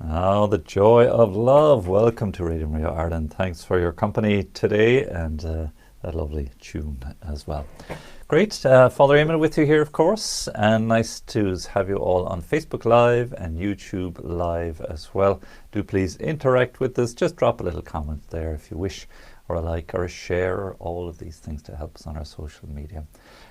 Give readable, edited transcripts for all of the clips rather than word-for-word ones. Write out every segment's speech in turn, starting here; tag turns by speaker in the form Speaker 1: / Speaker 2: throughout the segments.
Speaker 1: Oh, the joy of love. Welcome to Radio Maria Ireland. Thanks for your company today and that lovely tune as well. Great. Father Eamonn with you here, of course, and nice to have you all on Facebook Live and YouTube Live as well. Do please interact with us. Just drop a little comment there if you wish, or a like or a share, or all of these things to help us on our social media.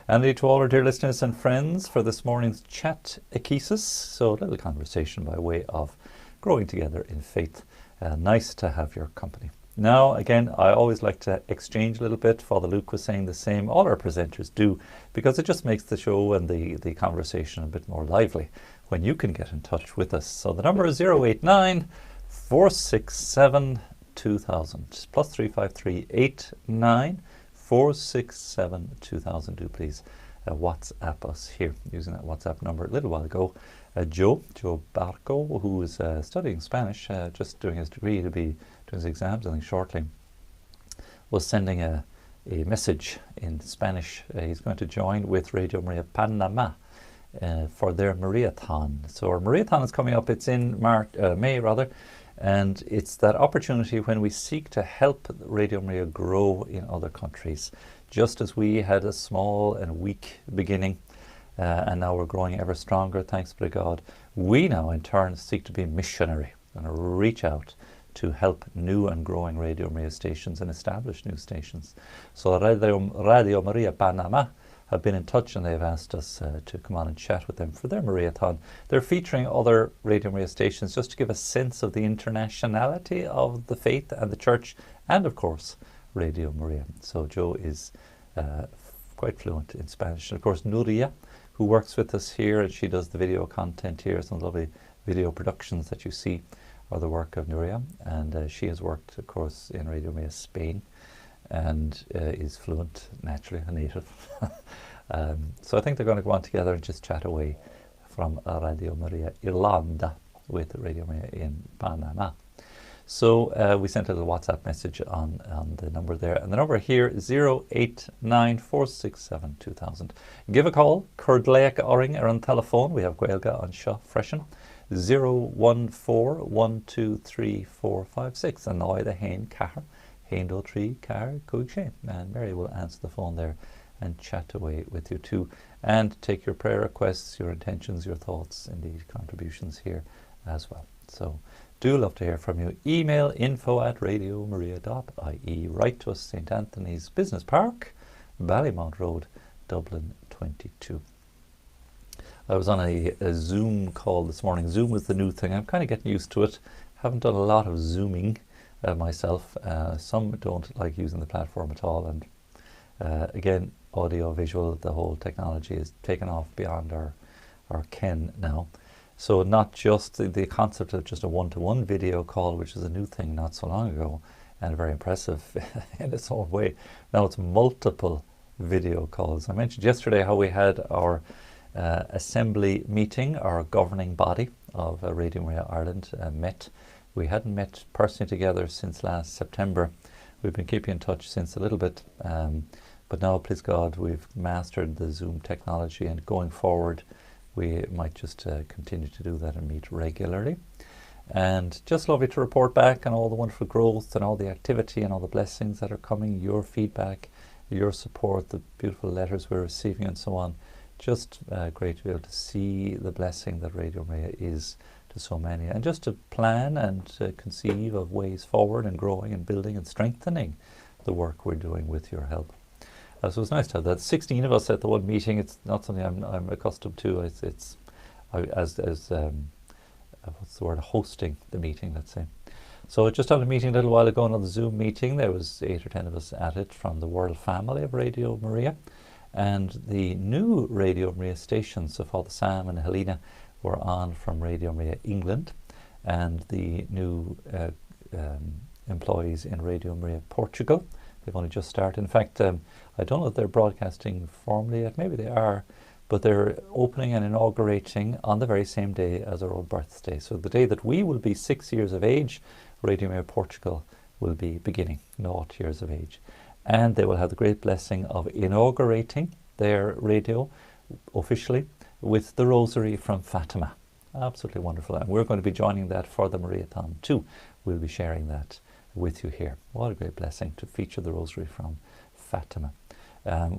Speaker 1: And to all our dear listeners and friends for this morning's Chatechesis. So a little conversation by way of growing together in faith. Nice to have your company. Now, again, I always like to exchange a little bit. Father Luke was saying the same. All our presenters do, because it just makes the show and the conversation a bit more lively when you can get in touch with us. So the number is 089 467 2000 plus 353 89 467 2000. Do please WhatsApp us here using that WhatsApp number. A little while ago, Joe Barco, who is studying Spanish, just doing his degree, to be doing his exams, I think, shortly, was sending a message in Spanish. He's going to join with Radio Maria Panama for their Mariathon. So our Mariathon is coming up. It's in May, and it's that opportunity when we seek to help Radio Maria grow in other countries. Just as we had a small and weak beginning, and now we're growing ever stronger, thanks be to God, we now in turn seek to be missionary and reach out to help new and growing Radio Maria stations and establish new stations. So Radio Maria Panama have been in touch, and they've asked us to come on and chat with them for their Mariathon. They're featuring other Radio Maria stations just to give a sense of the internationality of the faith and the church, and of course Radio Maria. So Joe is quite fluent in Spanish. And of course Nuria, who works with us here, and she does the video content here. Some lovely video productions that you see are the work of Nuria, and she has worked, of course, in Radio Maria Spain, and is fluent, naturally, a native. So I think they're going to go on together and just chat away from Radio Maria Irlanda with Radio Maria in Panama. So we sent a little WhatsApp message on the number there. And the number here is 089 467 2000. Give a call. Curdlaic Oring are on telephone. We have Gaelga on Shaw Freshen. 014 123 456. And now the Hain Cahar. Hain do Tree Car Coog. And Mary will answer the phone there and chat away with you too. And take your prayer requests, your intentions, your thoughts, indeed contributions here as well. So do love to hear from you. Email info@radiomaria.ie. Write to us, St. Anthony's Business Park, Ballymount Road, Dublin 22. I was on a Zoom call this morning. Zoom was the new thing. I'm kind of getting used to it. Haven't done a lot of Zooming myself. Some don't like using the platform at all. And again, audio, visual, the whole technology is taken off beyond our ken now. So not just the concept of just a one-to-one video call, which is a new thing not so long ago, and very impressive in its own way. Now it's multiple video calls. I mentioned yesterday how we had our assembly meeting, our governing body of Radio Maria Ireland met. We hadn't met personally together since last September. We've been keeping in touch since a little bit, but now, please God, we've mastered the Zoom technology, and going forward we might just continue to do that and meet regularly. And just lovely to report back on all the wonderful growth and all the activity and all the blessings that are coming, your feedback, your support, the beautiful letters we're receiving and so on. Just great to be able to see the blessing that Radio Maria is to so many, and just to plan and conceive of ways forward and growing and building and strengthening the work we're doing with your help. So it's nice to have that. 16 of us at the one meeting. It's not something I'm accustomed to. It's what's the word, hosting the meeting, let's say. So just had a meeting a little while ago, another Zoom meeting. There was 8 or 10 of us at it from the world family of Radio Maria, and the new Radio Maria stations. So Father Sam and Helena were on from Radio Maria England, and the new employees in Radio Maria Portugal. They've only just started. In fact, I don't know if they're broadcasting formally yet. Maybe they are, but they're opening and inaugurating on the very same day as our own birthday. So the day that we will be 6 years of age, Radio Maria Portugal will be beginning, 0 years of age. And they will have the great blessing of inaugurating their radio officially with the Rosary from Fatima. Absolutely wonderful. And we're going to be joining that for the Mariathon too. We'll be sharing that with you here. What a great blessing to feature the Rosary from Fatima.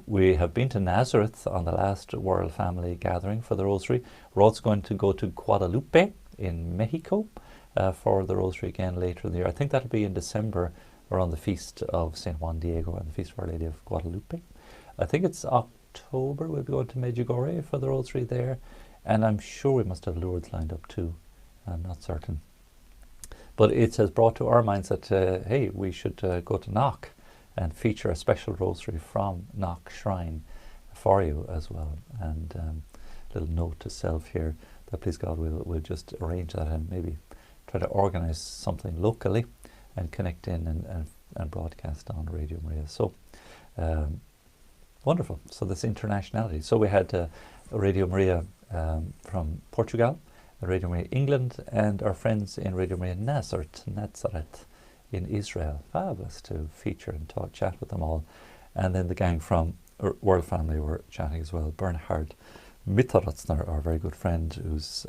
Speaker 1: We have been to Nazareth on the last World Family Gathering for the Rosary. We're also going to go to Guadalupe in Mexico for the Rosary again later in the year. I think that'll be in December around the feast of St. Juan Diego and the feast of Our Lady of Guadalupe. I think it's October we'll be going to Medjugorje for the Rosary there. And I'm sure we must have Lourdes lined up too. I'm not certain. But it has brought to our minds that, hey, we should go to Knock and feature a special rosary from Knock Shrine for you as well. And a little note to self here that please God we'll just arrange that and maybe try to organise something locally and connect in and broadcast on Radio Maria. So wonderful. So this internationality. So we had Radio Maria from Portugal, Radio Maria England, and our friends in Radio Maria Nazareth in Israel. Fabulous to feature and chat with them all. And then the gang from World Family were chatting as well. Bernhard Mitteratzner, our very good friend, who's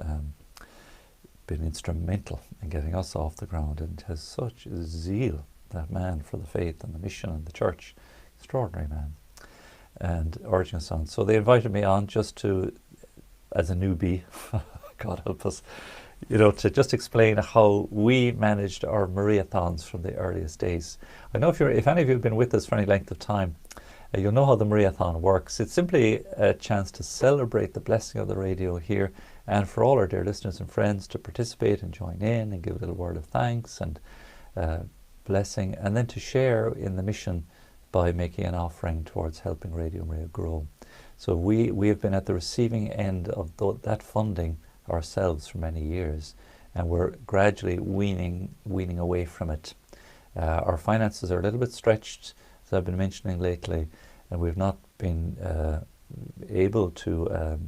Speaker 1: been instrumental in getting us off the ground and has such zeal, that man, for the faith and the mission and the church. Extraordinary man. And urging us on. So they invited me on just to, as a newbie, God help us, to just explain how we managed our Mariathons from the earliest days. I know if any of you have been with us for any length of time, you'll know how the Mariathon works. It's simply a chance to celebrate the blessing of the radio here, and for all our dear listeners and friends to participate and join in and give a little word of thanks and blessing, and then to share in the mission by making an offering towards helping Radio Maria grow. So we have been at the receiving end of that funding ourselves for many years, and we're gradually weaning away from it. Our finances are a little bit stretched, as I've been mentioning lately, and we've not been able to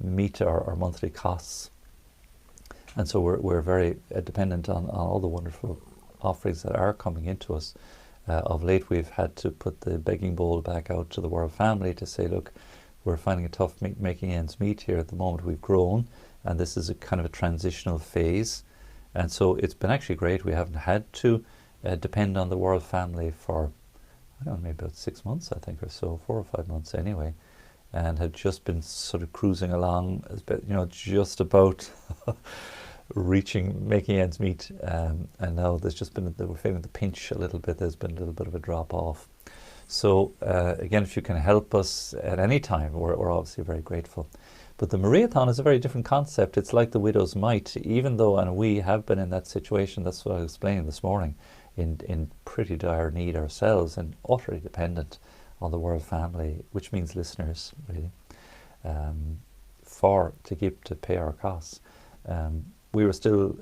Speaker 1: meet our monthly costs. And so we're very dependent on all the wonderful offerings that are coming into us. Of late we've had to put the begging bowl back out to the World Family to say, look, we're finding it tough making ends meet here at the moment. We've grown, and this is a kind of a transitional phase. And so it's been actually great. We haven't had to depend on the World Family for, I don't know, maybe about 6 months, I think, or so, 4 or 5 months anyway, and had just been sort of cruising along, just about making ends meet. And now there's just been, we're feeling the pinch a little bit. There's been a little bit of a drop off. So again, if you can help us at any time, we're obviously very grateful. But the Mariathon is a very different concept. It's like the widow's mite, even though, and we have been in that situation, that's what I was explaining this morning, in pretty dire need ourselves and utterly dependent on the World Family, which means listeners, really, to pay our costs. We were still,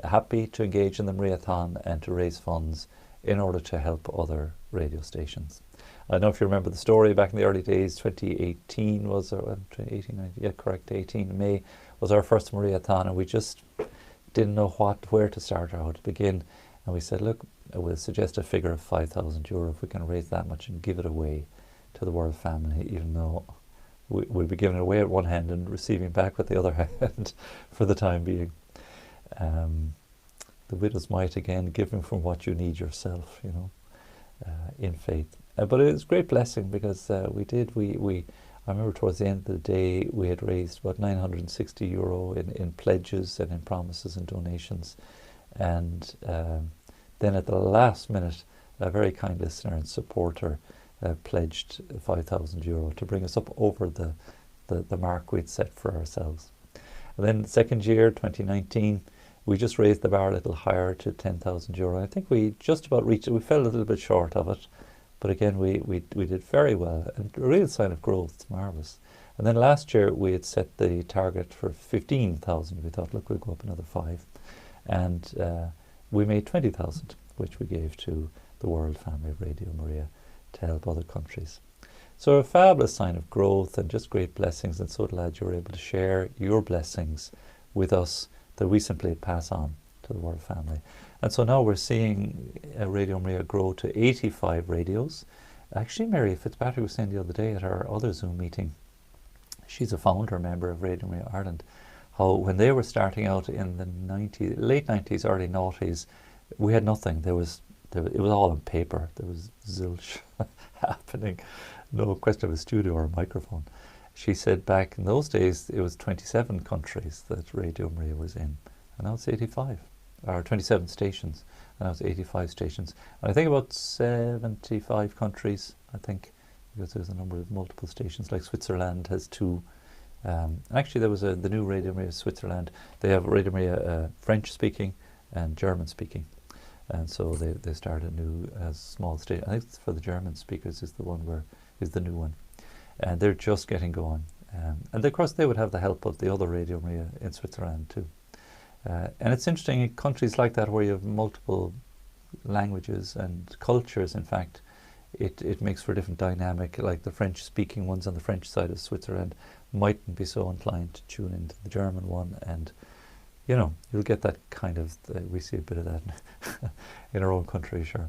Speaker 1: happy to engage in the Mariathon and to raise funds in order to help other radio stations. I don't know if you remember the story back in the early days. 2018 was, 18 May was our first Mariathon, and we just didn't know where to start or how to begin. And we said, look, we'll suggest a figure of €5,000 if we can raise that much and give it away to the World Family, even though we'll be giving it away at one hand and receiving back with the other hand for the time being. The widow's mite again, giving from what you need yourself, in faith. But it was a great blessing because I remember towards the end of the day we had raised about €960 in pledges and in promises and donations. And then at the last minute, a very kind listener and supporter pledged €5,000 to bring us up over the mark we'd set for ourselves. And then the second year, 2019, we just raised the bar a little higher to €10,000. I think we just about reached it. We fell a little bit short of it, but again, we did very well, and a real sign of growth. It's marvellous. And then last year we had set the target for 15,000. We thought, look, we'll go up another 5, and we made 20,000, which we gave to the World Family of Radio Maria to help other countries. So a fabulous sign of growth and just great blessings, and so glad you were able to share your blessings with us that we simply pass on to the World Family. And so now we're seeing Radio Maria grow to 85 radios. Actually, Mary Fitzpatrick was saying the other day at our other Zoom meeting, she's a founder member of Radio Maria Ireland, how when they were starting out in the late 90s, early noughties, we had nothing. It was all on paper. There was zilch happening. No question of a studio or a microphone. She said back in those days it was 27 countries that Radio Maria was in, and now it's 85, or 27 stations, and now it's 85 stations. And I think about 75 countries, I think, because there's a number of multiple stations, like Switzerland has 2. And actually there was the new Radio Maria Switzerland. They have Radio Maria French speaking and German speaking. And so they started a new small station. I think it's for the German speakers is the new one. And they're just getting going. And of course they would have the help of the other Radio Maria in Switzerland too. And it's interesting in countries like that where you have multiple languages and cultures, in fact, it makes for a different dynamic. Like the French speaking ones on the French side of Switzerland mightn't be so inclined to tune into the German one, and you'll get that kind of, we see a bit of that in our own country, sure.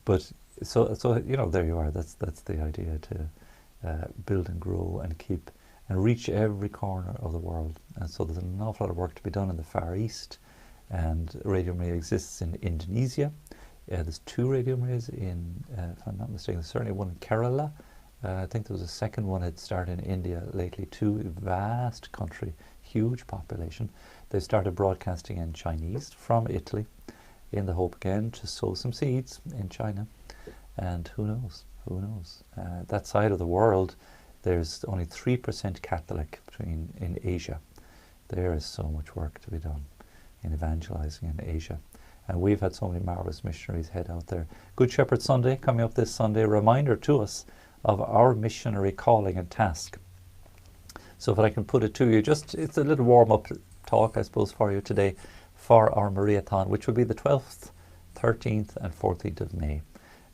Speaker 1: But so there you are. That's the idea, to build and grow and keep and reach every corner of the world. And so there's an awful lot of work to be done in the Far East, and Radio Maria exists in Indonesia. There's 2 Radio Marias in, if I'm not mistaken, there's certainly one in Kerala. I think there was a second one that started in India lately too. Vast country, huge population. They started broadcasting in Chinese from Italy, in the hope again to sow some seeds in China. And who knows? That side of the world, there's only 3% Catholic in Asia. There is so much work to be done in evangelizing in Asia. And we've had so many marvelous missionaries head out there. Good Shepherd Sunday coming up this Sunday, a reminder to us of our missionary calling and task. So if I can put it to you, it's a little warm-up talk, I suppose, for you today for our Mariathon, which will be the 12th, 13th and 14th of May.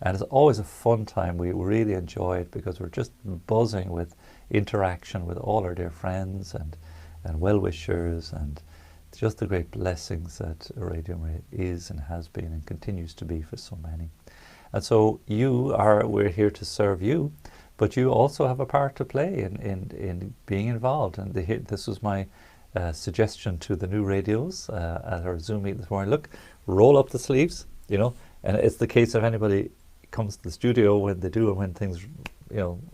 Speaker 1: And it's always a fun time. We really enjoy it because we're just buzzing with interaction with all our dear friends and well-wishers, and just the great blessings that Radio Maria is and has been and continues to be for so many. And so we're here to serve you, but you also have a part to play in being involved. And this was my suggestion to the new radios at our Zoom meet this morning. Look, roll up the sleeves, and it's the case if anybody comes to the studio when they do and when things,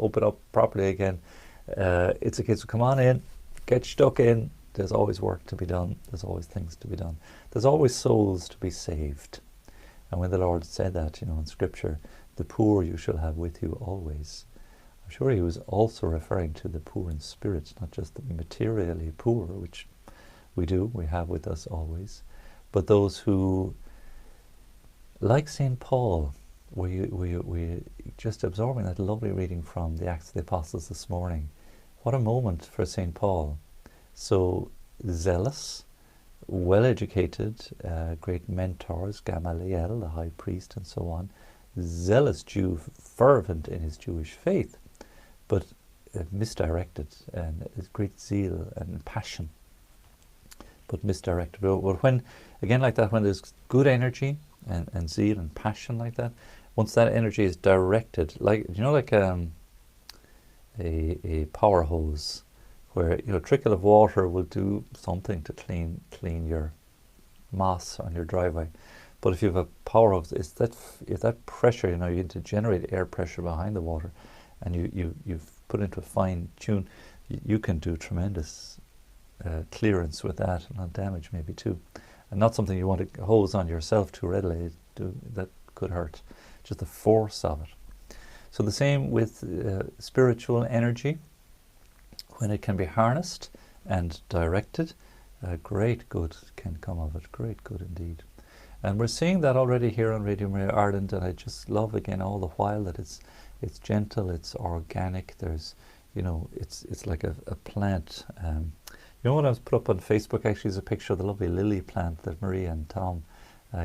Speaker 1: open up properly again. It's a case of come on in, get stuck in. There's always work to be done. There's always things to be done. There's always souls to be saved. And when the Lord said that, in Scripture, the poor you shall have with you always, I'm sure he was also referring to the poor in spirit, not just the materially poor, which we have with us always, but those who, like St. Paul, we just absorbing that lovely reading from the Acts of the Apostles this morning. What a moment for St. Paul. So zealous, well-educated, great mentors, Gamaliel, the high priest, and so on. Zealous Jew, fervent in his Jewish faith, but misdirected, and great zeal and passion, but misdirected. But when, again like that, when there's good energy and zeal and passion like that, once that energy is directed, like a power hose, where a trickle of water will do something to clean your moss on your driveway. But if you have a power hose, if that pressure, you need to generate air pressure behind the water, and you've put into a fine tune, you can do tremendous clearance with that, and not damage maybe too. And not something you want to hose on yourself too readily. That could hurt. Just the force of it. So the same with spiritual energy. When it can be harnessed and directed, great good can come of it. Great good indeed. And we're seeing that already here on Radio Maria Ireland, and I just love again all the while that it's gentle, it's organic. There's, it's like a plant. What I was put up on Facebook actually is a picture of the lovely lily plant that Maria and Tom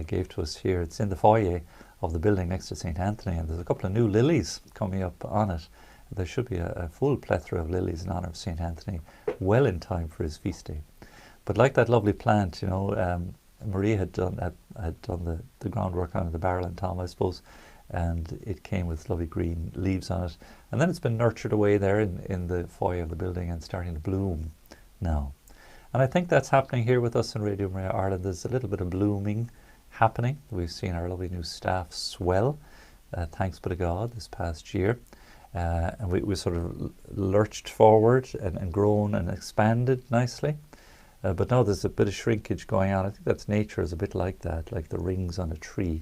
Speaker 1: gave to us here. It's in the foyer of the building next to St. Anthony, and there's a couple of new lilies coming up on it. There should be a full plethora of lilies in honour of St. Anthony, well in time for his feast day. But like that lovely plant, Maria had done the groundwork on the barrel and Tom, I suppose, and it came with lovely green leaves on it. And then it's been nurtured away there in the foyer of the building and starting to bloom now. And I think that's happening here with us in Radio Maria Ireland. There's a little bit of blooming happening. We've seen our lovely new staff swell, thanks be to God, this past year. And we sort of lurched forward and grown and expanded nicely. But now there's a bit of shrinkage going on. I think that's nature is a bit like that, like the rings on a tree.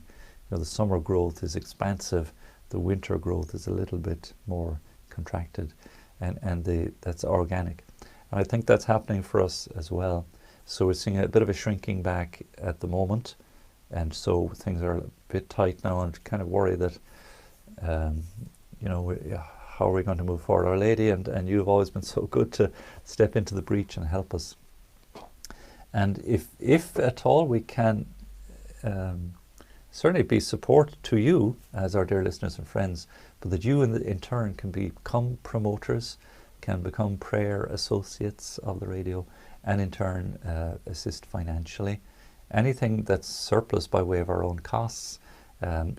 Speaker 1: The summer growth is expansive. The winter growth is a little bit more contracted. And that's organic. And I think that's happening for us as well. So we're seeing a bit of a shrinking back at the moment. And so things are a bit tight now, and kind of worry that, how are we going to move forward? Our Lady and you've always been so good to step into the breach and help us. And if at all we can certainly be support to you as our dear listeners and friends, but that you in turn can become promoters, can become prayer associates of the radio, and in turn assist financially. Anything that's surplus by way of our own costs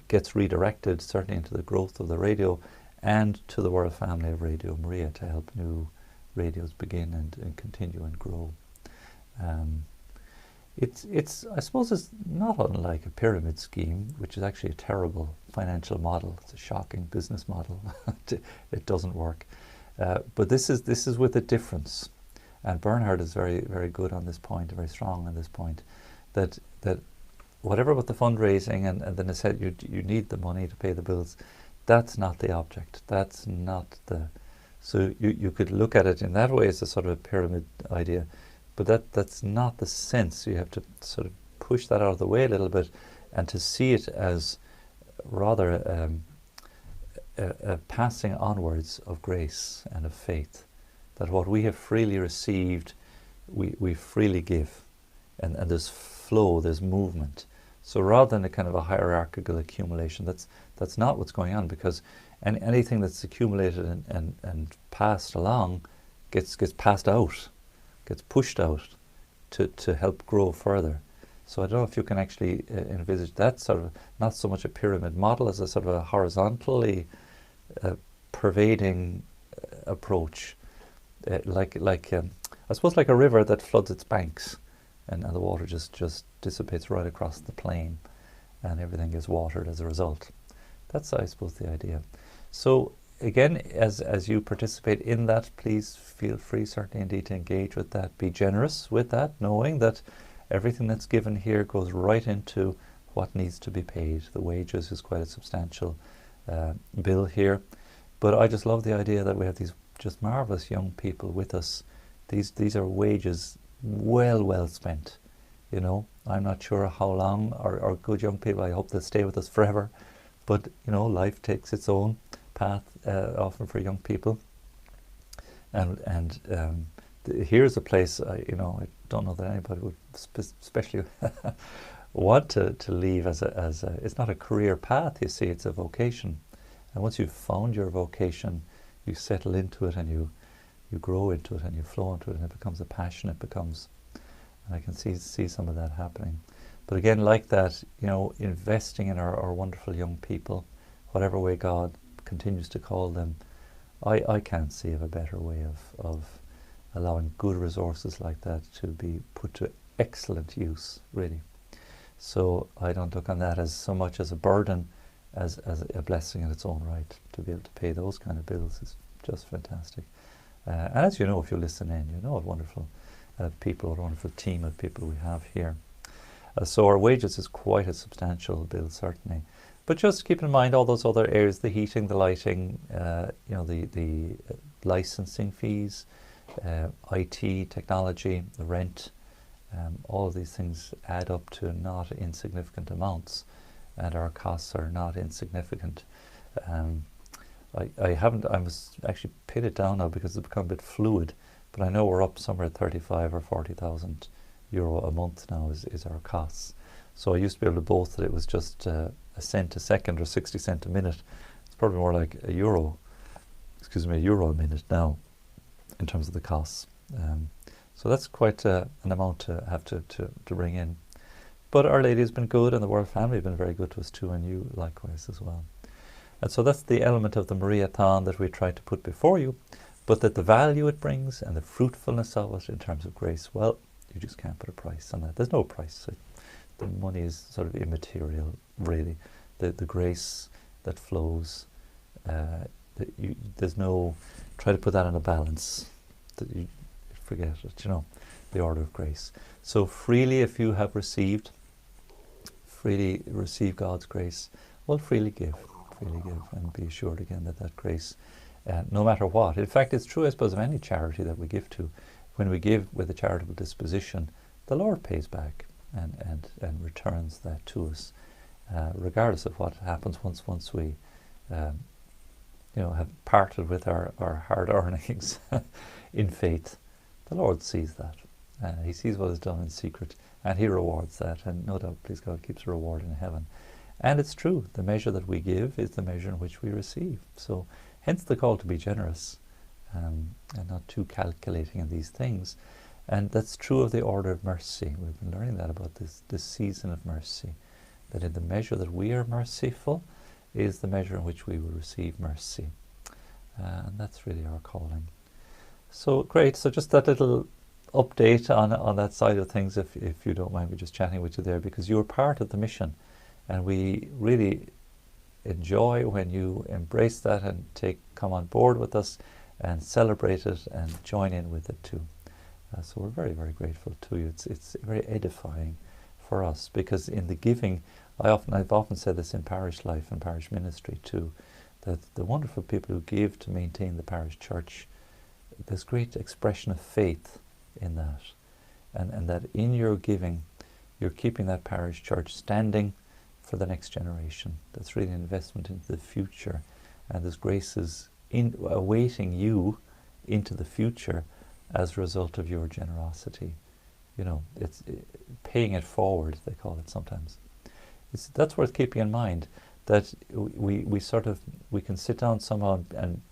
Speaker 1: gets redirected certainly into the growth of the radio and to the world family of Radio Maria to help new radios begin and continue and grow. I suppose it's not unlike a pyramid scheme, which is actually a terrible financial model. It's a shocking business model. It doesn't work. But this is with a difference. And Bernhard is very, very good on this point, very strong on this point, that whatever with the fundraising and the necessity, you need the money to pay the bills, that's not the object. That's not the... So you could look at it in that way as a sort of a pyramid idea, but that's not the sense. You have to sort of push that out of the way a little bit and to see it as rather a passing onwards of grace and of faith, that what we have freely received, we freely give. And there's flow, there's movement. So rather than a kind of a hierarchical accumulation, that's not what's going on, because anything that's accumulated and passed along gets passed out, gets pushed out to help grow further. So I don't know if you can actually envisage that sort of, not so much a pyramid model as a sort of a horizontally pervading approach, like I suppose like a river that floods its banks. And the water just dissipates right across the plain, and everything gets watered as a result. That's, I suppose, the idea. So again, as you participate in that, please feel free, certainly indeed, to engage with that. Be generous with that, knowing that everything that's given here goes right into what needs to be paid. The wages is quite a substantial bill here. But I just love the idea that we have these just marvellous young people with us. These are wages well spent. I'm not sure how long our good young people, I hope they'll stay with us forever, but life takes its own path often for young people, and here's a place I don't know that anybody would especially want to leave as a it's not a career path, you see, it's a vocation. And once you've found your vocation, you settle into it and you grow into it and you flow into it, and it becomes a passion. And I can see some of that happening. But again, like that, investing in our wonderful young people, whatever way God continues to call them, I can't see of a better way of allowing good resources like that to be put to excellent use, really. So I don't look on that as so much as a burden as a blessing in its own right. To be able to pay those kind of bills is just fantastic. And as you know, if you listen in, what wonderful people, what a wonderful team of people we have here. So our wages is quite a substantial bill, certainly. But just keep in mind all those other areas, the heating, the lighting, the licensing fees, IT, technology, the rent, all of these things add up to not insignificant amounts, and our costs are not insignificant. I was actually paid it down now because it's become a bit fluid, but I know we're up somewhere at 35 or 40,000 euro a month now is our costs. So I used to be able to boast that it was just a cent a second or 60 cent a minute. It's probably more like a euro a minute now in terms of the costs. So that's quite an amount to have to bring in. But Our Lady has been good, and the World Family have been very good to us too, and you likewise as well. And so that's the element of the Mariathon that we try to put before you. but that the value it brings and the fruitfulness of it in terms of grace, well, you just can't put a price on that. There's no price. The money is sort of immaterial, really. The grace that flows, there's no, try to put that in a balance, that you forget it, the order of grace. So freely, if you have received, freely receive God's grace, well, freely give, and be assured again that grace, no matter what. In fact, it's true, I suppose, of any charity that we give to. When we give with a charitable disposition, the Lord pays back and returns that to us, regardless of what happens once we have parted with our hard earnings in faith. The Lord sees that. He sees what is done in secret, and He rewards that, and no doubt, please God, keeps a reward in heaven. And it's true, the measure that we give is the measure in which we receive. So hence the call to be generous, and not too calculating in these things. And that's true of the order of mercy. We've been learning that about this season of mercy, that in the measure that we are merciful is the measure in which we will receive mercy. And that's really our calling. So great, so just that little update on that side of things, if you don't mind me just chatting with you there, because you are part of the mission, and we really enjoy when you embrace that and come on board with us and celebrate it and join in with it too. So we're very, very grateful to you. It's very edifying for us, because in the giving, I've often said this in parish life and parish ministry too, that the wonderful people who give to maintain the parish church, there's great expression of faith in that, and that in your giving, you're keeping that parish church standing for the next generation. That's really an investment into the future, and there's graces awaiting you into the future as a result of your generosity. It's paying it forward, they call it sometimes. That's worth keeping in mind, that we can sit down somehow and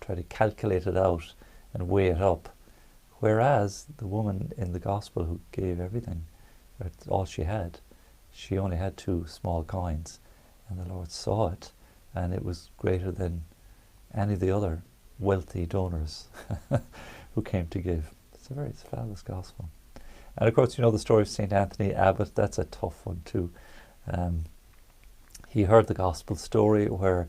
Speaker 1: try to calculate it out and weigh it up, whereas the woman in the gospel who gave everything, all she had, she only had 2 small coins, and the Lord saw it, and it was greater than any of the other wealthy donors who came to give. It's a fabulous gospel. And of course, the story of St. Anthony Abbot. That's a tough one too. He heard the gospel story where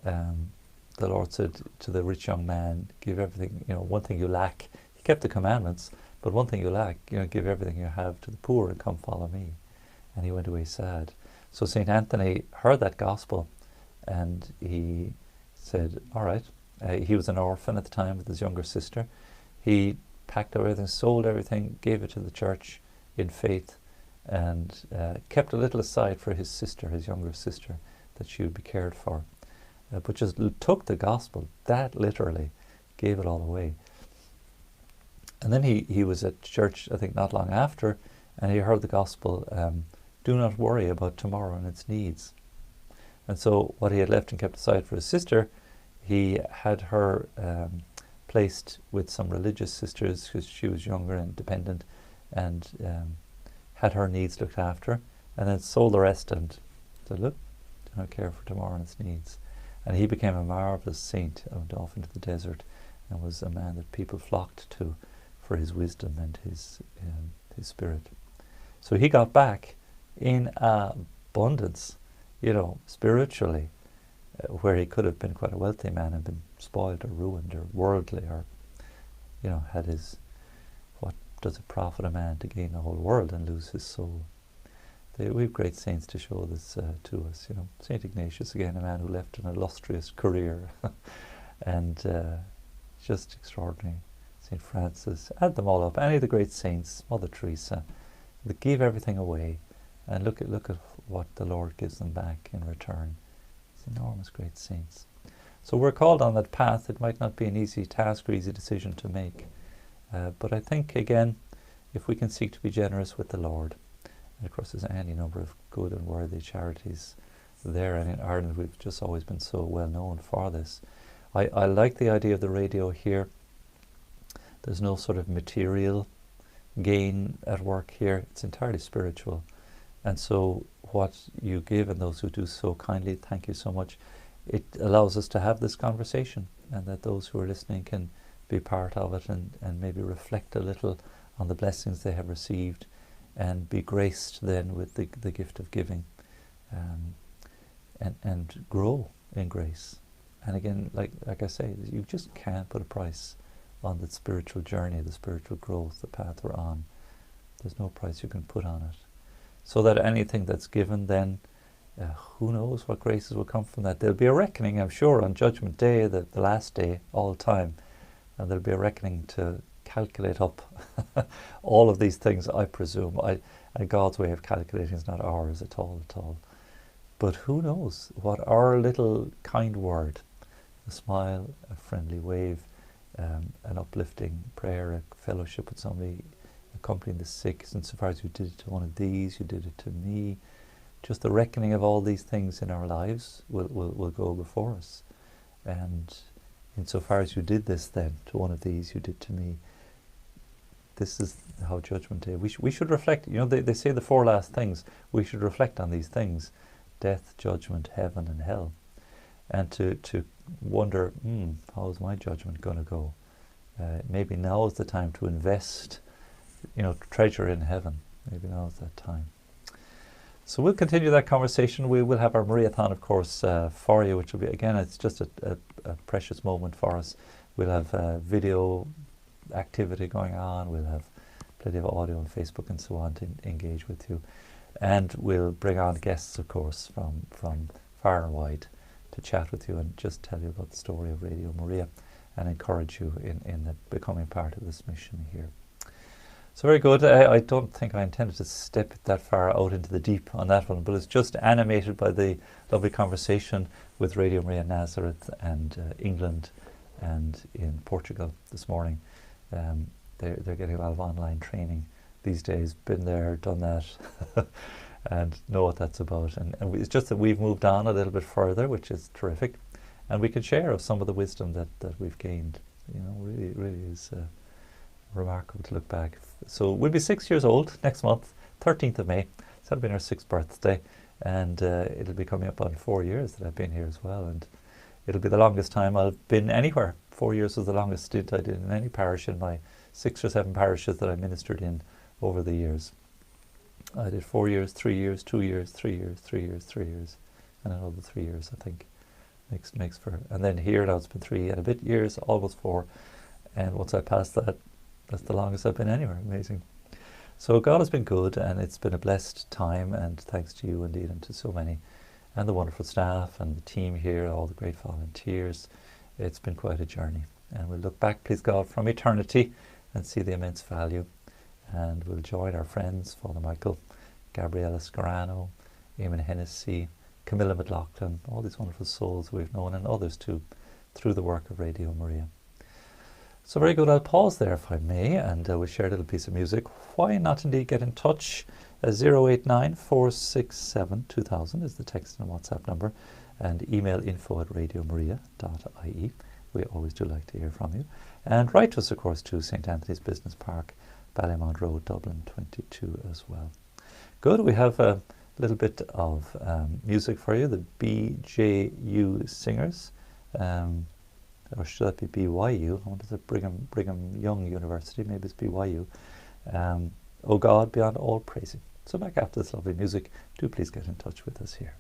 Speaker 1: the Lord said to the rich young man, give everything, one thing you lack. He kept the commandments, but one thing you lack, give everything you have to the poor and come follow me. And he went away sad. So St. Anthony heard that gospel, and he said, all right. He was an orphan at the time with his younger sister. He packed up everything, sold everything, gave it to the church in faith, and kept a little aside for his sister, his younger sister, that she would be cared for. But just took the gospel that literally, gave it all away. And then he was at church, I think not long after, and he heard the gospel, do not worry about tomorrow and its needs. And so what he had left and kept aside for his sister, he had her placed with some religious sisters, because she was younger and dependent, and had her needs looked after, and then sold the rest and said, look, do not care for tomorrow and its needs. And he became a marvelous saint, went off into the desert, and was a man that people flocked to for his wisdom and his spirit. So he got back in abundance, spiritually, where he could have been quite a wealthy man and been spoiled or ruined or worldly, or had his, what does it profit a man to gain the whole world and lose his soul? We have great saints to show this to us. St. Ignatius, again, a man who left an illustrious career and just extraordinary. St. Francis, add them all up. Any of the great saints, Mother Teresa, that give everything away, and look at what the Lord gives them back in return. It's enormous great saints. So we're called on that path. It might not be an easy task or easy decision to make, but I think, again, if we can seek to be generous with the Lord, and of course there's any number of good and worthy charities there, and in Ireland we've just always been so well known for this. I like the idea of the radio here. There's no sort of material gain at work here. It's entirely spiritual. And so what you give, and those who do so kindly, thank you so much. It allows us to have this conversation, and that those who are listening can be part of it, and maybe reflect a little on the blessings they have received, and be graced then with the gift of giving, and grow in grace. And again, like I say, you just can't put a price on the spiritual journey, the spiritual growth, the path we're on. There's no price you can put on it. So that anything that's given then, who knows what graces will come from that. There'll be a reckoning, I'm sure, on Judgment Day, the last day, all time. And there'll be a reckoning to calculate up all of these things, I presume. And God's way of calculating is not ours at all. But who knows what our little kind word, a smile, a friendly wave, an uplifting prayer, a fellowship with somebody, accompanying the sick, insofar as you did it to one of these, you did it to me. Just the reckoning of all these things in our lives will go before us. And insofar as you did this then to one of these, you did to me. This is how Judgment Day. We should reflect. You know, they say the four last things. We should reflect on these things: death, judgment, heaven, and hell, and to wonder, how is my judgment going to go? Maybe now is the time to invest, treasure in heaven. Maybe now is that time. So we'll continue that conversation. We will have our Mariathon, of course, for you, which will be, again, it's just a precious moment for us. We'll have video activity going on. We'll have plenty of audio on Facebook and so on to engage with you. And we'll bring on guests, of course, from far and wide to chat with you and just tell you about the story of Radio Maria and encourage you in the becoming part of this mission here. So very good. I don't think I intended to step that far out into the deep on that one, but it's just animated by the lovely conversation with Radio Maria Nazareth and England and in Portugal this morning. They're getting a lot of online training these days. Been there, done that, and know what that's about. And it's just that we've moved on a little bit further, which is terrific, and we can share of some of the wisdom that we've gained. Really is remarkable to look back. So we'll be 6 years old next month, 13th of May. So that'll be our 6th birthday, and it'll be coming up on 4 years that I've been here as well, and it'll be the longest time I've been anywhere. 4 years was the longest stint I did in any parish in my 6 or 7 parishes that I ministered in over the years. I did 4 years, 3 years, 2 years, 3 years, 3 years, 3 years, and another 3 years, I think, makes for. And then here now it's been 3 and a bit years, almost 4, and once I passed that, that's the longest I've been anywhere. Amazing. So God has been good, and it's been a blessed time, and thanks to you indeed, and to so many, and the wonderful staff and the team here, all the great volunteers. It's been quite a journey, and we'll look back, please God, from eternity and see the immense value, and we'll join our friends, Father Michael, Gabriella Scarano, Eamonn Hennessy, Camilla McLaughlin, all these wonderful souls we've known, and others too, through the work of Radio Maria. So very good. I'll pause there if I may, and we'll share a little piece of music. Why not indeed get in touch? 089 467 2000 is the text and WhatsApp number, and email info@radiomaria.ie. We always do like to hear from you. And write to us, of course, to St. Anthony's Business Park, Ballymount Road, Dublin 22 as well. Good. We have a little bit of music for you, the BJU Singers. Or should that be BYU? I wonder if it's Brigham Young University. Maybe it's BYU. Oh God, beyond all praising. So back after this lovely music, do please get in touch with us here.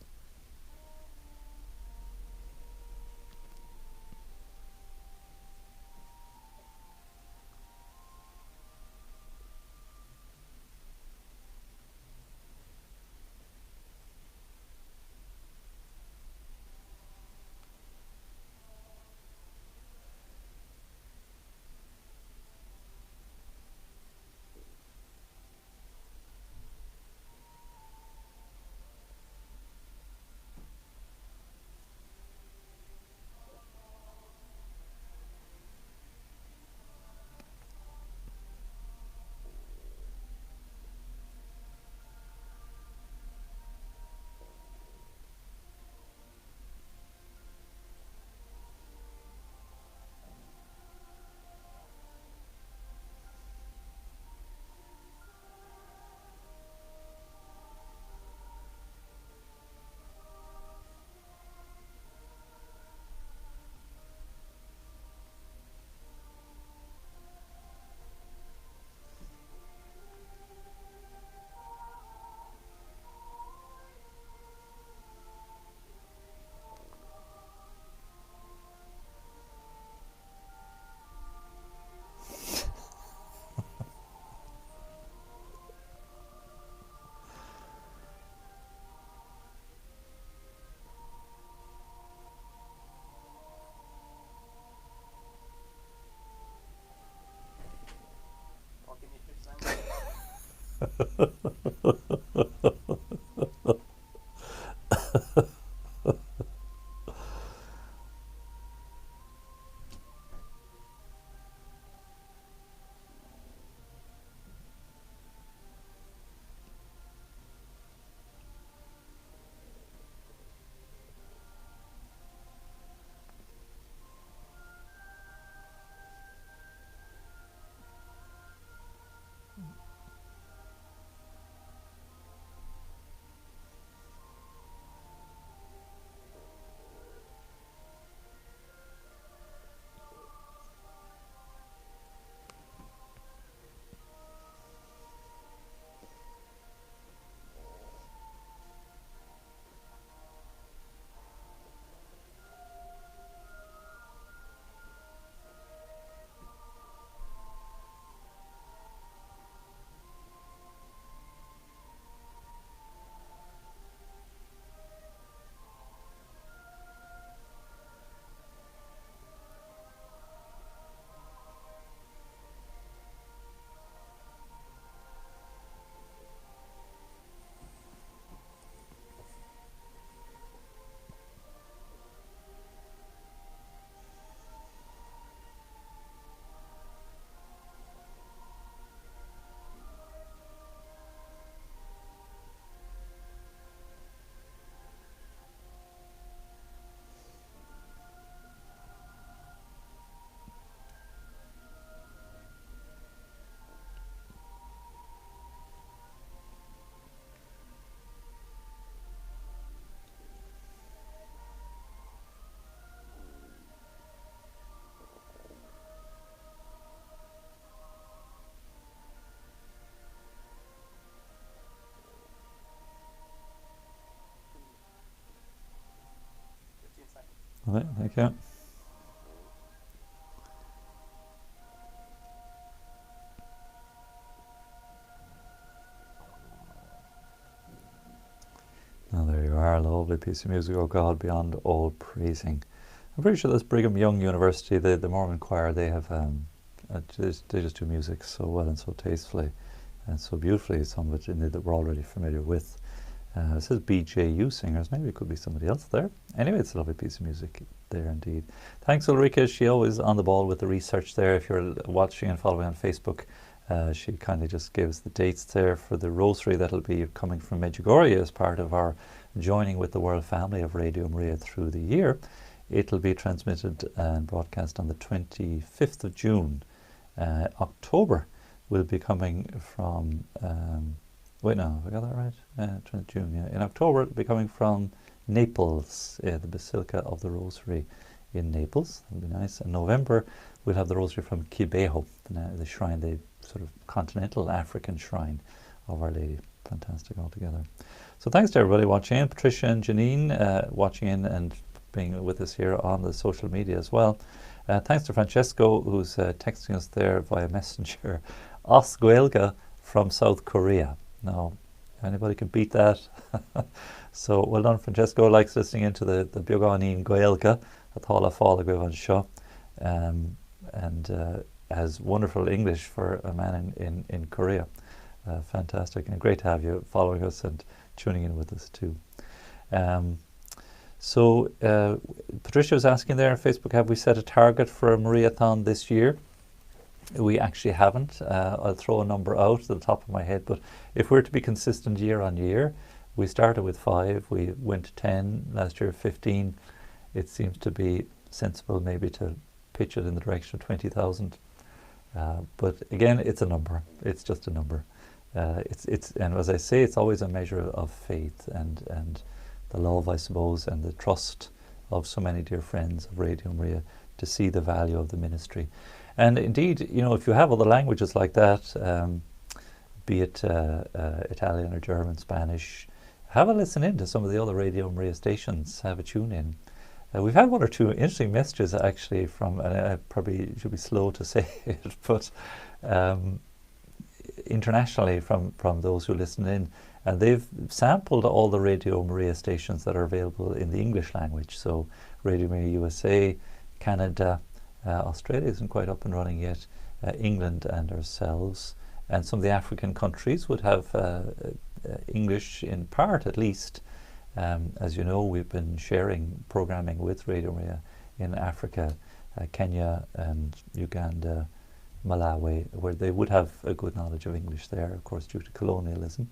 Speaker 1: Okay, thank you. Now there you are, a lovely piece of music, Oh God, Beyond All Praising. I'm pretty sure that's Brigham Young University, the Mormon choir, they have, they just do music so well and so tastefully and so beautifully, some of it that we're already familiar with. It says BJU singers, maybe it could be somebody else there. Anyway, it's a lovely piece of music there indeed. Thanks Ulrika, she always on the ball with the research there. If you're watching and following on Facebook, she kindly just gives the dates there for the rosary that'll be coming from Medjugorje as part of our joining with the world family of Radio Maria through the year. It'll be transmitted and broadcast on the 25th of June. October will be coming from wait, no, have I got that right? 20th June, yeah. In October, it'll be coming from Naples, the Basilica of the Rosary in Naples. That'll be nice. In November, we'll have the Rosary from Kibeho, the shrine, the sort of continental African shrine of Our Lady. Fantastic altogether. So thanks to everybody watching in. Patricia and Janine watching in and being with us here on the social media as well. Thanks to Francesco, who's texting us there via Messenger. Osguelga from South Korea. Now, anybody can beat that. So well done, Francesco. Likes listening into the Bioganin Goelga, a Thala Fala Gwivan Shaw, and has wonderful English for a man in Korea. Fantastic, and great to have you following us and tuning in with us too. So Patricia was asking there on Facebook, have we set a target for a Mariathon this year? We actually haven't. I'll throw a number out at the top of my head, but if we're to be consistent year on year, we started with 5, we went to 10, last year 15. It seems to be sensible maybe to pitch it in the direction of 20,000. But again, it's a number. It's just a number. And as I say, it's always a measure of faith and the love, I suppose, and the trust of so many dear friends of Radio Maria to see the value of the ministry. And indeed, you know, if you have other languages like that, be it Italian or German, Spanish, have a listen in to some of the other Radio Maria stations, have a tune in. We've had 1 or 2 interesting messages actually from, and I probably should be slow to say it, but internationally from those who listen in, and they've sampled all the Radio Maria stations that are available in the English language. So Radio Maria USA, Canada, Australia isn't quite up and running yet, England and ourselves, and some of the African countries would have English in part at least. As you know, we've been sharing programming with Radio Maria in Africa, Kenya and Uganda, Malawi, where they would have a good knowledge of English there, of course, due to colonialism.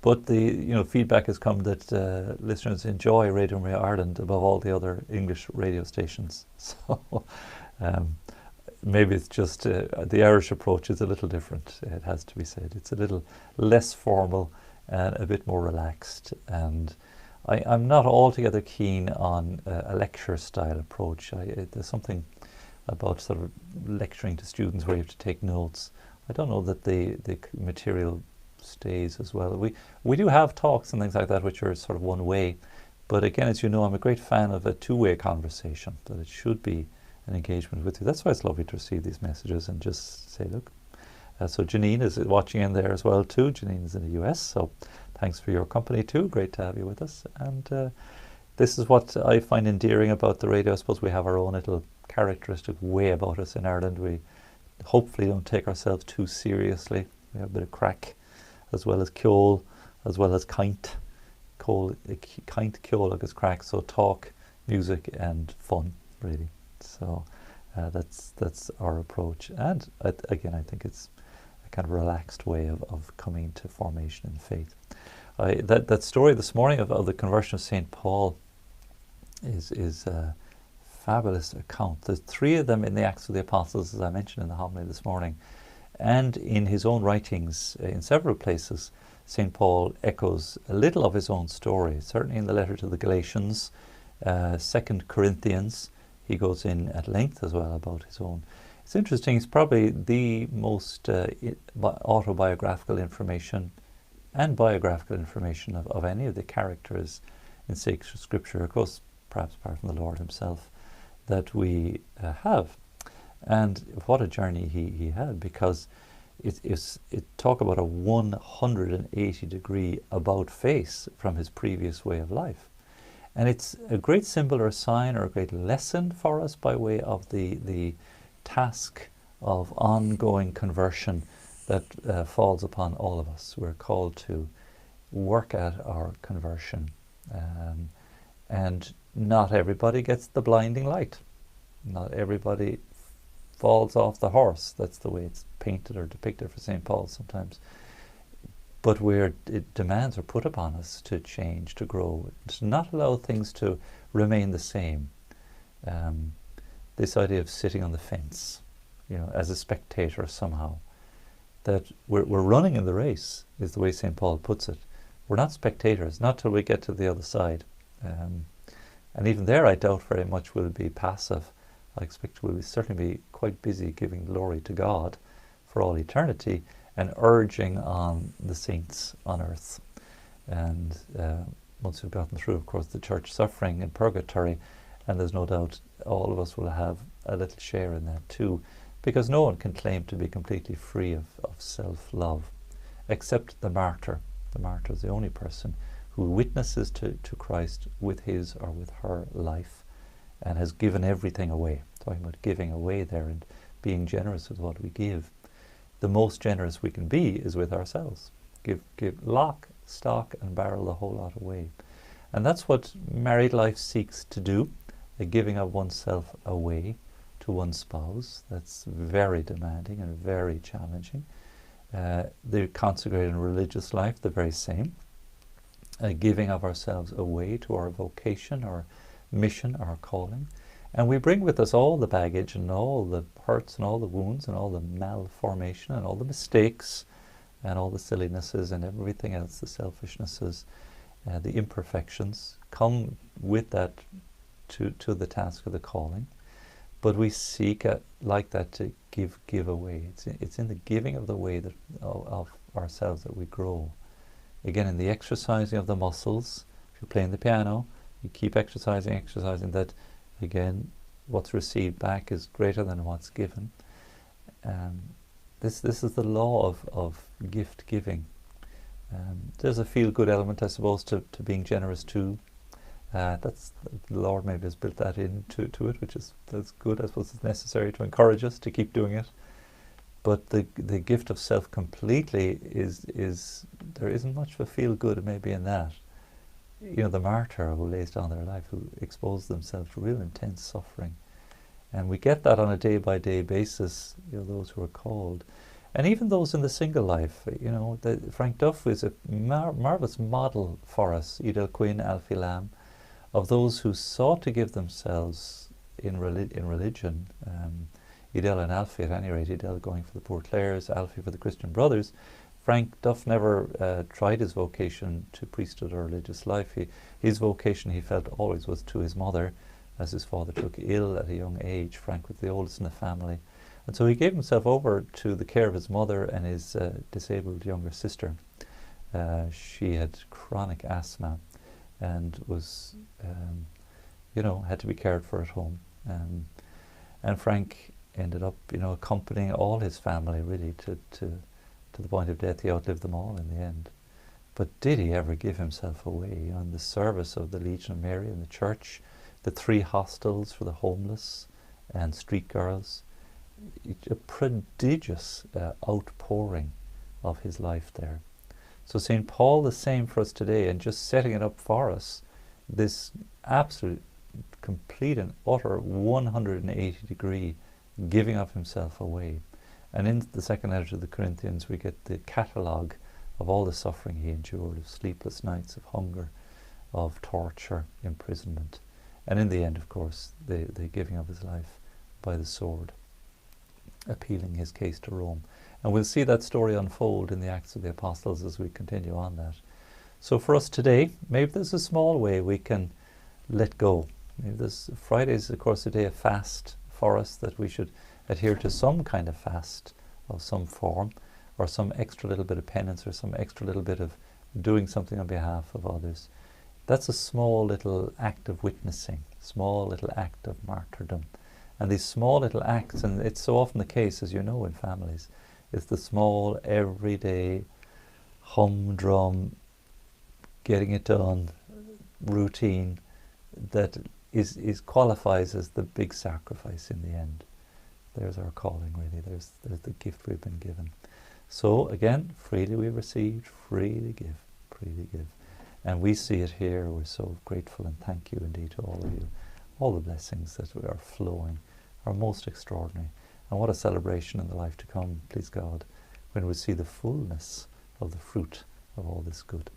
Speaker 1: But the feedback has come that listeners enjoy Radio Maria Ireland above all the other English radio stations. So maybe it's just the Irish approach is a little different. It has to be said. It's a little less formal and a bit more relaxed. And I'm not altogether keen on a lecture style approach. There's something about sort of lecturing to students where you have to take notes. I don't know that the material stays as well. We do have talks and things like that which are sort of one way, but again, as you know, I'm a great fan of a two-way conversation, that it should be an engagement with you. That's why it's lovely to receive these messages and just say, look. So Janine is watching in there as well too. Janine is in the US, so thanks for your company too. Great to have you with us. And this is what I find endearing about the radio. I suppose we have our own little characteristic way about us in Ireland. We hopefully don't take ourselves too seriously. We have a bit of crack, as well as ceol, as well as kaint. Kaint, ceol agus crack. So talk, music, and fun, really. So that's our approach. And again, I think it's a kind of relaxed way of coming to formation in faith. That story this morning of the conversion of St. Paul is a fabulous account. There's three of them in the Acts of the Apostles, as I mentioned in the homily this morning. And in his own writings, in several places, St. Paul echoes a little of his own story. Certainly in the letter to the Galatians, 2 Corinthians, he goes in at length as well about his own. It's interesting, it's probably the most autobiographical information and biographical information of any of the characters in sacred scripture, of course, perhaps apart from the Lord himself, that we have. And what a journey he had, because it talk about a 180-degree about face from his previous way of life. And it's a great symbol or a sign or a great lesson for us by way of the task of ongoing conversion that falls upon all of us. We're called to work at our conversion. And not everybody gets the blinding light. Not everybody falls off the horse. That's the way it's painted or depicted for St. Paul sometimes. But demands are put upon us to change, to grow, to not allow things to remain the same. This idea of sitting on the fence, as a spectator somehow, that we're running in the race, is the way St. Paul puts it. We're not spectators, not till we get to the other side. And even there, I doubt very much we'll be passive. I expect we'll certainly be quite busy giving glory to God for all eternity and urging on the saints on earth. And once we've gotten through, of course, the church suffering in purgatory, and there's no doubt all of us will have a little share in that too, because no one can claim to be completely free of self-love, except the martyr. The martyr is the only person who witnesses to Christ with his or with her life and has given everything away. Talking about giving away there and being generous with what we give. The most generous we can be is with ourselves. Give lock, stock and barrel the whole lot away. And that's what married life seeks to do, the giving of oneself away to one's spouse. That's very demanding and very challenging. The consecrated and religious life, the very same. Giving of ourselves away to our vocation, our mission, our calling. And we bring with us all the baggage and all the hurts and all the wounds and all the malformation and all the mistakes and all the sillinesses and everything else, the selfishnesses, the imperfections, come with that to the task of the calling. But we seek, like that, to give away. It's in the giving of the way of ourselves that we grow. Again, in the exercising of the muscles, if you're playing the piano, you keep exercising, that again, what's received back is greater than what's given. This is the law of gift giving. There's a feel-good element, I suppose, to being generous too. That's the Lord maybe has built that into it, that's good. I suppose it's necessary to encourage us to keep doing it. But the gift of self completely is there isn't much of a feel good maybe in that. You know, the martyr who lays down their life, who exposes themselves to real intense suffering. And we get that on a day-by-day basis, you know, those who are called. And even those in the single life, you know, Frank Duff is a marvellous model for us, Edel Quinn, Alfie Lamb, of those who sought to give themselves in religion. Edel and Alfie, at any rate, Edel going for the Poor Clares, Alfie for the Christian Brothers. Frank Duff never tried his vocation to priesthood or religious life. His vocation, he felt, always was to his mother, as his father took ill at a young age. Frank was the oldest in the family. And so he gave himself over to the care of his mother and his disabled younger sister. She had chronic asthma and was, you know, had to be cared for at home. And Frank ended up, you know, accompanying all his family really to the point of death. He outlived them all in the end. But did he ever give himself away, you know, in the service of the Legion of Mary and the church, the 3 hostels for the homeless and street girls? A prodigious outpouring of his life there. So St. Paul, the same for us today, and just setting it up for us, this absolute, complete and utter 180-degree giving of himself away. And in the second letter to the Corinthians, we get the catalogue of all the suffering he endured, of sleepless nights, of hunger, of torture, imprisonment, and in the end, of course, the giving of his life by the sword, appealing his case to Rome. And we'll see that story unfold in the Acts of the Apostles as we continue on that. So for us today, maybe there's a small way we can let go. Maybe this Friday is, of course, a day of fast for us, that we should adhere to some kind of fast of some form, or some extra little bit of penance, or some extra little bit of doing something on behalf of others. That's a small little act of witnessing, small little act of martyrdom. And these small little acts, and it's so often the case, as you know, in families, it's the small, everyday, humdrum, getting it done, routine, that is qualifies as the big sacrifice in the end. There's our calling, really. There's the gift we've been given. So, again, freely we've received, freely give, freely give. And we see it here. We're so grateful, and thank you indeed to all of you. All the blessings that are flowing are most extraordinary. And what a celebration in the life to come, please God, when we see the fullness of the fruit of all this good.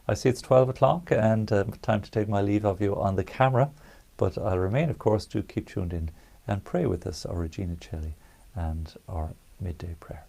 Speaker 1: I see it's 12 o'clock and time to take my leave of you on the camera, but I'll remain, of course, to keep tuned in and pray with us our Regina Celli and our midday prayer.